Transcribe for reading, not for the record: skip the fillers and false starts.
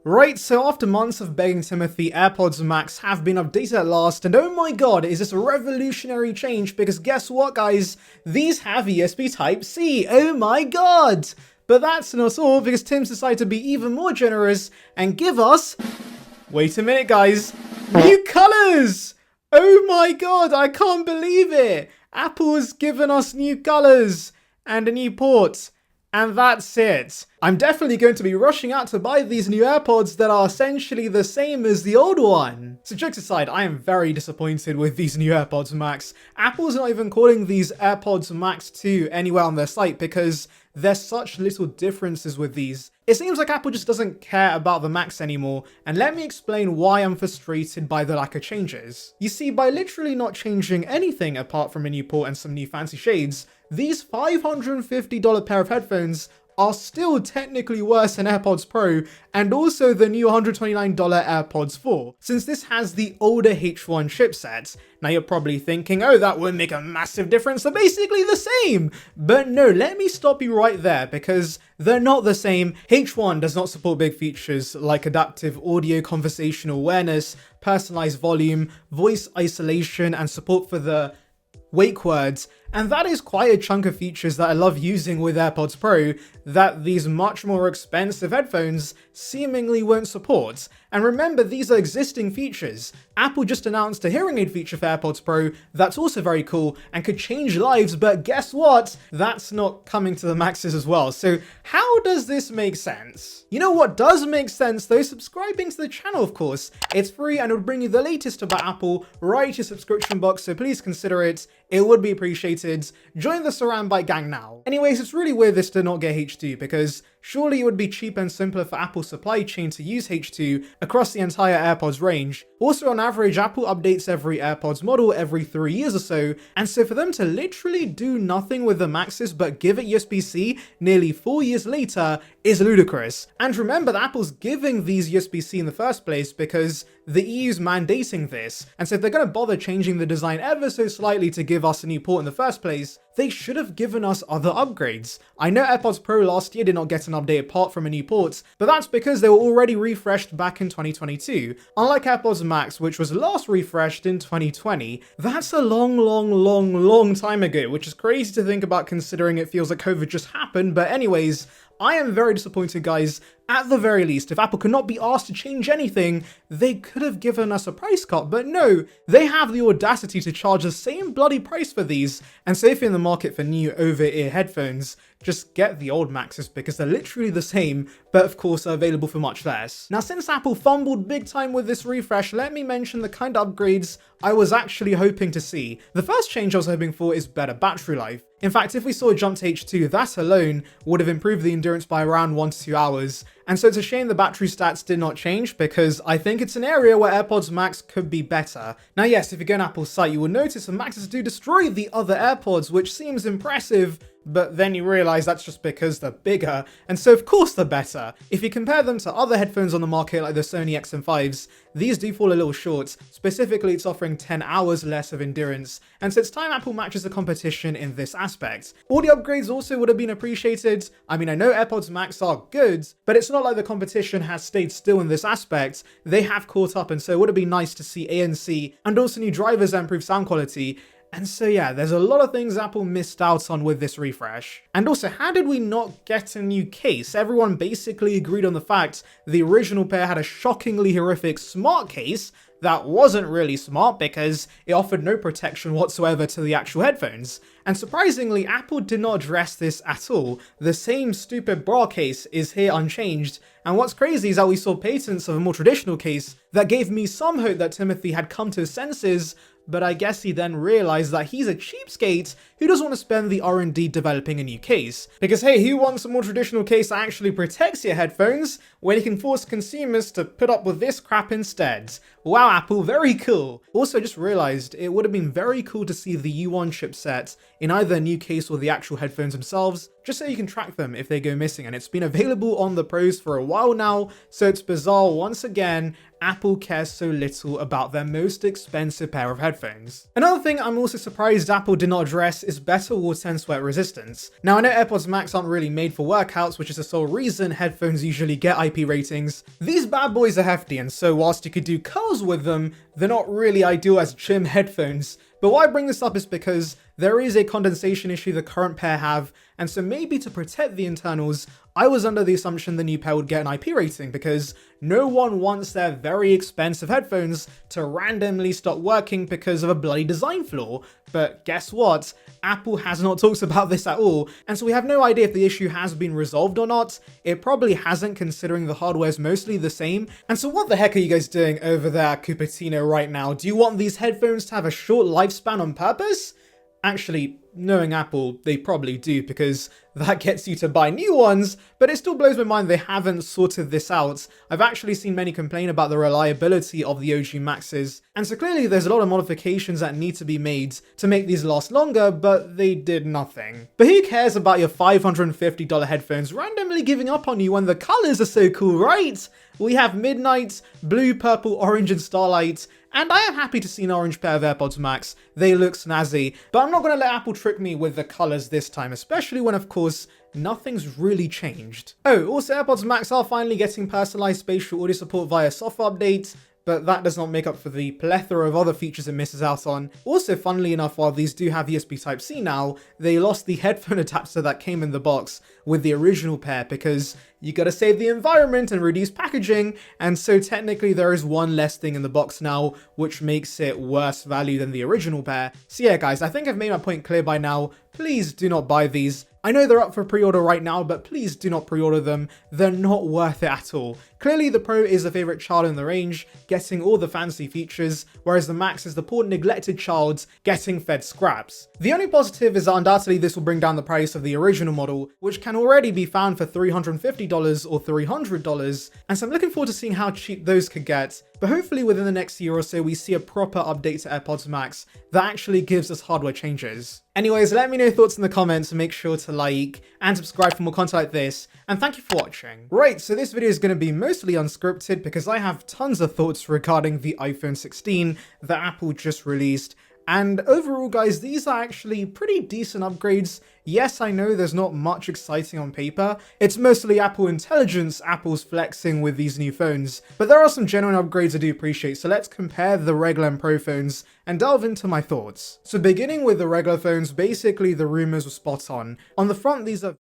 Right, so after months of begging Timothy, AirPods Max have been updated at last, and oh my god, is this a revolutionary change, because guess what guys, these have USB Type-C, oh my god! But that's not all, because Tim's decided to be even more generous and give us, wait a minute guys, new colours! Oh my god, I can't believe it! Apple has given us new colours and a new port. And that's it. I'm definitely going to be rushing out to buy these new AirPods that are essentially the same as the old one. So jokes aside, I am very disappointed with these new AirPods Max. Apple's not even calling these AirPods Max 2 anywhere on their site because there's such little differences with these. It seems like Apple just doesn't care about the Max anymore, and let me explain why I'm frustrated by the lack of changes. You see, by literally not changing anything apart from a new port and some new fancy shades, these $550 pair of headphones are still technically worse than AirPods Pro and also the new $129 AirPods 4, since this has the older H1 chipset. Now you're probably thinking, oh, that wouldn't make a massive difference, they're basically the same! But no, let me stop you right there, because they're not the same. H1 does not support big features like adaptive audio, conversational awareness, personalized volume, voice isolation, and support for the wake words, and that is quite a chunk of features that I love using with AirPods Pro that these much more expensive headphones seemingly won't support. And remember, these are existing features. Apple just announced a hearing aid feature for AirPods Pro that's also very cool and could change lives, but guess what? That's not coming to the Maxes as well. So how does this make sense? You know what does make sense though? Subscribing to the channel, of course. It's free and it will bring you the latest about Apple right to your subscription box, so please consider it. It would be appreciated. Join the Saranbyte gang now. Anyways, it's really weird this did not get H2, because surely it would be cheaper and simpler for Apple's supply chain to use H2 across the entire AirPods range. Also, on average, Apple updates every AirPods model every 3 years or so, and so for them to literally do nothing with the Maxes but give it USB-C nearly 4 years later is ludicrous. And remember that Apple's giving these USB-C in the first place because the EU's mandating this, and so if they're going to bother changing the design ever so slightly to give us a new port in the first place, they should have given us other upgrades. I know AirPods Pro last year did not get an update apart from a new port, but that's because they were already refreshed back in 2022. Unlike AirPods Max, which was last refreshed in 2020, that's a long time ago, which is crazy to think about considering it feels like COVID just happened, but anyways, I am very disappointed guys. At the very least, if Apple could not be asked to change anything, they could have given us a price cut, but no, they have the audacity to charge the same bloody price for these, and so if you're in the market for new over-ear headphones, just get the old Maxes because they're literally the same, but of course are available for much less. Now since Apple fumbled big time with this refresh, let me mention the kind of upgrades I was actually hoping to see. The first change I was hoping for is better battery life. In fact, if we saw a jump to H2, that alone would have improved the endurance by around 1 to 2 hours. And so it's a shame the battery stats did not change, because I think it's an area where AirPods Max could be better. Now yes, if you go on Apple's site, you will notice the Maxes do destroy the other AirPods, which seems impressive, but then you realize that's just because they're bigger, and so of course they're better. If you compare them to other headphones on the market like the Sony XM5s, these do fall a little short. Specifically, it's offering 10 hours less of endurance, and so it's time Apple matches the competition in this aspect. Audio upgrades also would have been appreciated. I mean, I know AirPods Max are good, but it's not like the competition has stayed still in this aspect. They have caught up, and so it would have been nice to see ANC and also new drivers that improve sound quality. And so yeah, there's a lot of things Apple missed out on with this refresh. And also, how did we not get a new case? Everyone basically agreed on the fact the original pair had a shockingly horrific smart case that wasn't really smart because it offered no protection whatsoever to the actual headphones. And surprisingly, Apple did not address this at all. The same stupid bra case is here unchanged, and what's crazy is that we saw patents of a more traditional case that gave me some hope that Timothy had come to his senses, but I guess he then realized that he's a cheapskate who doesn't want to spend the R&D developing a new case. Because hey, who wants a more traditional case that actually protects your headphones when you can force consumers to put up with this crap instead? Wow, Apple, very cool. Also, I just realized it would have been very cool to see the U1 chipset in either a new case or the actual headphones themselves, just so you can track them if they go missing, and it's been available on the Pros for a while now, so it's bizarre once again Apple cares so little about their most expensive pair of headphones. Another thing I'm also surprised Apple did not address is better water and sweat resistance. Now I know AirPods Max aren't really made for workouts, which is the sole reason headphones usually get IP ratings. These bad boys are hefty, and so whilst you could do curls with them, they're not really ideal as gym headphones. But why I bring this up is because there is a condensation issue the current pair have, and so maybe to protect the internals, I was under the assumption the new pair would get an IP rating because no one wants their very expensive headphones to randomly stop working because of a bloody design flaw. But guess what? Apple has not talked about this at all, and so we have no idea if the issue has been resolved or not. It probably hasn't, considering the hardware is mostly the same. And so what the heck are you guys doing over there at Cupertino right now? Do you want these headphones to have a short lifespan on purpose? Actually, knowing Apple, they probably do, because that gets you to buy new ones, but it still blows my mind they haven't sorted this out. I've actually seen many complain about the reliability of the OG Maxes, and so clearly there's a lot of modifications that need to be made to make these last longer, but they did nothing. But who cares about your $550 headphones randomly giving up on you when the colors are so cool, right? We have Midnight, Blue, Purple, Orange, and Starlight, and I am happy to see an orange pair of AirPods Max. They look snazzy, but I'm not going to let Apple trick me with the colors this time, especially when, of course, nothing's really changed. Oh, also AirPods Max are finally getting personalized spatial audio support via software updates, but that does not make up for the plethora of other features it misses out on. Also, funnily enough, while these do have USB Type-C now, they lost the headphone adapter that came in the box with the original pair because you gotta save the environment and reduce packaging, and so technically there is one less thing in the box now, which makes it worse value than the original pair. So yeah guys, I think I've made my point clear by now. Please do not buy these. I know they're up for pre-order right now, but please do not pre-order them. They're not worth it at all. Clearly the Pro is the favorite child in the range, getting all the fancy features, whereas the Max is the poor neglected child getting fed scraps. The only positive is that undoubtedly this will bring down the price of the original model, which can already be found for $350 or $300, and so I'm looking forward to seeing how cheap those could get. But hopefully within the next year or so we see a proper update to AirPods Max that actually gives us hardware changes. Anyways, let me know your thoughts in the comments and make sure to like and subscribe for more content like this, and thank you for watching. Right, so this video is going to be mostly unscripted because I have tons of thoughts regarding the iPhone 16 that Apple just released. And overall guys, these are actually pretty decent upgrades. Yes, I know there's not much exciting on paper. It's mostly Apple intelligence Apple's flexing with these new phones. But there are some genuine upgrades I do appreciate, so let's compare the regular and Pro phones and delve into my thoughts. So beginning with the regular phones, basically the rumors were spot on. On the front, these are